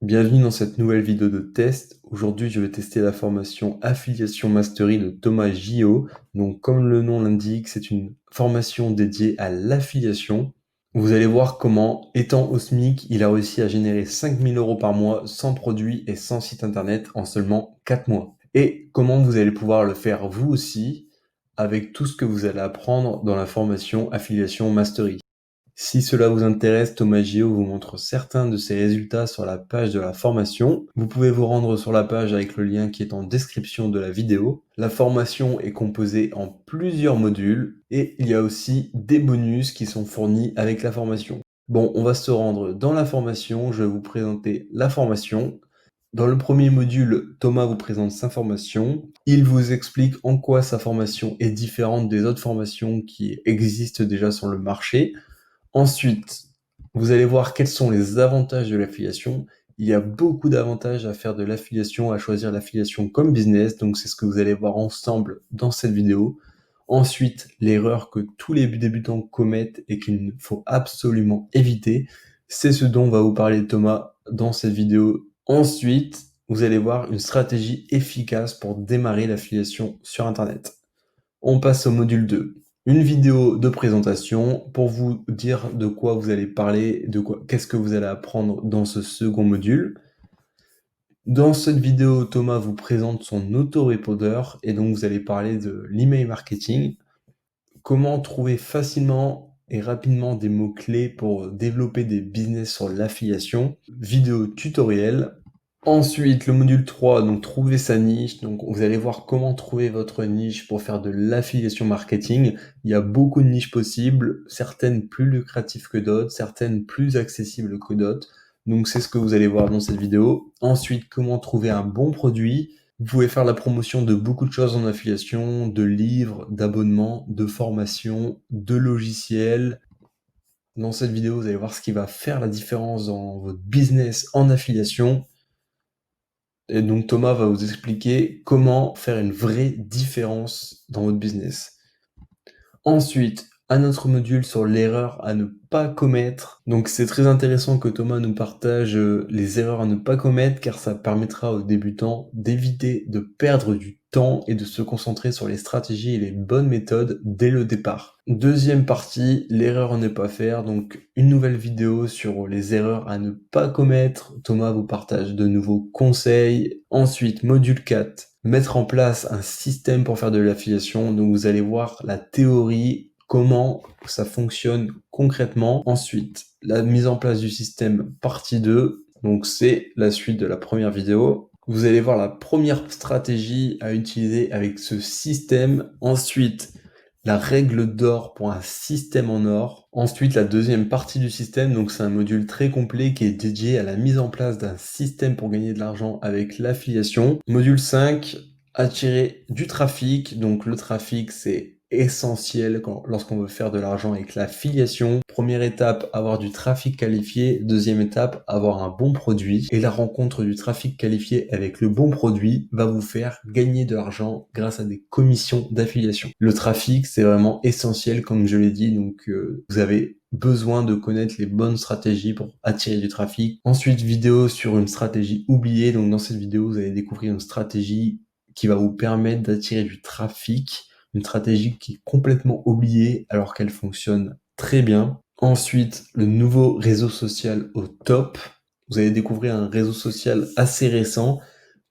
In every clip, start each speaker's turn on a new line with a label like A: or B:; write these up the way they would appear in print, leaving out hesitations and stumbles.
A: Bienvenue dans cette nouvelle vidéo de test. Aujourd'hui, je vais tester la formation Affiliation Mastery de Thomas Gillot. Donc, comme le nom l'indique, c'est une formation dédiée à l'affiliation. Vous allez voir comment, étant au SMIC, il a réussi à générer 5000 euros par mois sans produit et sans site internet en seulement 4 mois. Et comment vous allez pouvoir le faire vous aussi avec tout ce que vous allez apprendre dans la formation Affiliation Mastery. Si cela vous intéresse, Thomas Gillot vous montre certains de ses résultats sur la page de la formation. Vous pouvez vous rendre sur la page avec le lien qui est en description de la vidéo. La formation est composée en plusieurs modules et il y a aussi des bonus qui sont fournis avec la formation. Bon, on va se rendre dans la formation. Je vais vous présenter la formation. Dans le premier module, Thomas vous présente sa formation. Il vous explique en quoi sa formation est différente des autres formations qui existent déjà sur le marché. Ensuite, vous allez voir quels sont les avantages de l'affiliation. Il y a beaucoup d'avantages à faire de l'affiliation, à choisir l'affiliation comme business, donc c'est ce que vous allez voir ensemble dans cette vidéo. Ensuite, l'erreur que tous les débutants commettent et qu'il faut absolument éviter, c'est ce dont va vous parler Thomas dans cette vidéo. Ensuite, vous allez voir une stratégie efficace pour démarrer l'affiliation sur Internet. On passe au module 2. Une vidéo de présentation pour vous dire de quoi vous allez parler, qu'est-ce que vous allez apprendre dans ce second module. Dans cette vidéo, Thomas vous présente son autorépondeur et donc vous allez parler de l'email marketing. Comment trouver facilement et rapidement des mots-clés pour développer des business sur l'affiliation. Vidéo tutoriel. Ensuite, le module 3, donc trouver sa niche. Donc, vous allez voir comment trouver votre niche pour faire de l'affiliation marketing. Il y a beaucoup de niches possibles, certaines plus lucratives que d'autres, certaines plus accessibles que d'autres. Donc, c'est ce que vous allez voir dans cette vidéo. Ensuite, comment trouver un bon produit. Vous pouvez faire la promotion de beaucoup de choses en affiliation, de livres, d'abonnements, de formations, de logiciels. Dans cette vidéo, vous allez voir ce qui va faire la différence dans votre business en affiliation. Et donc Thomas va vous expliquer comment faire une vraie différence dans votre business. Ensuite, un autre module sur l'erreur à ne pas commettre. Donc c'est très intéressant que Thomas nous partage les erreurs à ne pas commettre car ça permettra aux débutants d'éviter de perdre du temps et de se concentrer sur les stratégies et les bonnes méthodes dès le départ. Deuxième partie, l'erreur à ne pas faire. Donc une nouvelle vidéo sur les erreurs à ne pas commettre. Thomas vous partage de nouveaux conseils. Ensuite, module 4. Mettre en place un système pour faire de l'affiliation. Donc vous allez voir la théorie, comment ça fonctionne concrètement. Ensuite, la mise en place du système partie 2. Donc c'est la suite de la première vidéo. Vous allez voir la première stratégie à utiliser avec ce système. Ensuite, la règle d'or pour un système en or. Ensuite, la deuxième partie du système, donc c'est un module très complet qui est dédié à la mise en place d'un système pour gagner de l'argent avec l'affiliation. Module 5, attirer du trafic. Donc le trafic, c'est essentiel lorsqu'on veut faire de l'argent avec l'affiliation. Première étape, avoir du trafic qualifié. Deuxième étape, avoir un bon produit. Et la rencontre du trafic qualifié avec le bon produit va vous faire gagner de l'argent grâce à des commissions d'affiliation. Le trafic, c'est vraiment essentiel, comme je l'ai dit. Donc, vous avez besoin de connaître les bonnes stratégies pour attirer du trafic. Ensuite, vidéo sur une stratégie oubliée. Donc, dans cette vidéo, vous allez découvrir une stratégie qui va vous permettre d'attirer du trafic. Une stratégie qui est complètement oubliée alors qu'elle fonctionne très bien. Ensuite, le nouveau réseau social au top. Vous allez découvrir un réseau social assez récent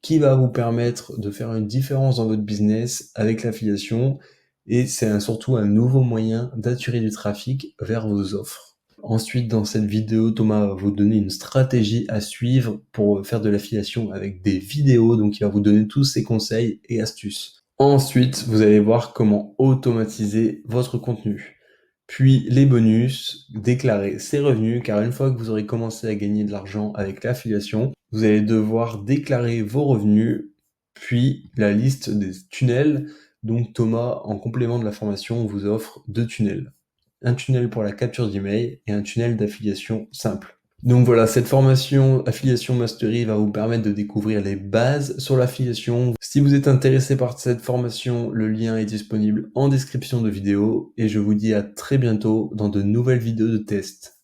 A: qui va vous permettre de faire une différence dans votre business avec l'affiliation. Et c'est surtout un nouveau moyen d'attirer du trafic vers vos offres. Ensuite, dans cette vidéo, Thomas va vous donner une stratégie à suivre pour faire de l'affiliation avec des vidéos. Donc, il va vous donner tous ses conseils et astuces. Ensuite, vous allez voir comment automatiser votre contenu. Puis les bonus, déclarer ses revenus, car une fois que vous aurez commencé à gagner de l'argent avec l'affiliation, vous allez devoir déclarer vos revenus, puis la liste des tunnels. Donc Thomas, en complément de la formation, vous offre 2 tunnels. Un tunnel pour la capture d'email et un tunnel d'affiliation simple. Donc voilà, cette formation Affiliation Mastery va vous permettre de découvrir les bases sur l'affiliation. Si vous êtes intéressé par cette formation, le lien est disponible en description de vidéo et je vous dis à très bientôt dans de nouvelles vidéos de test.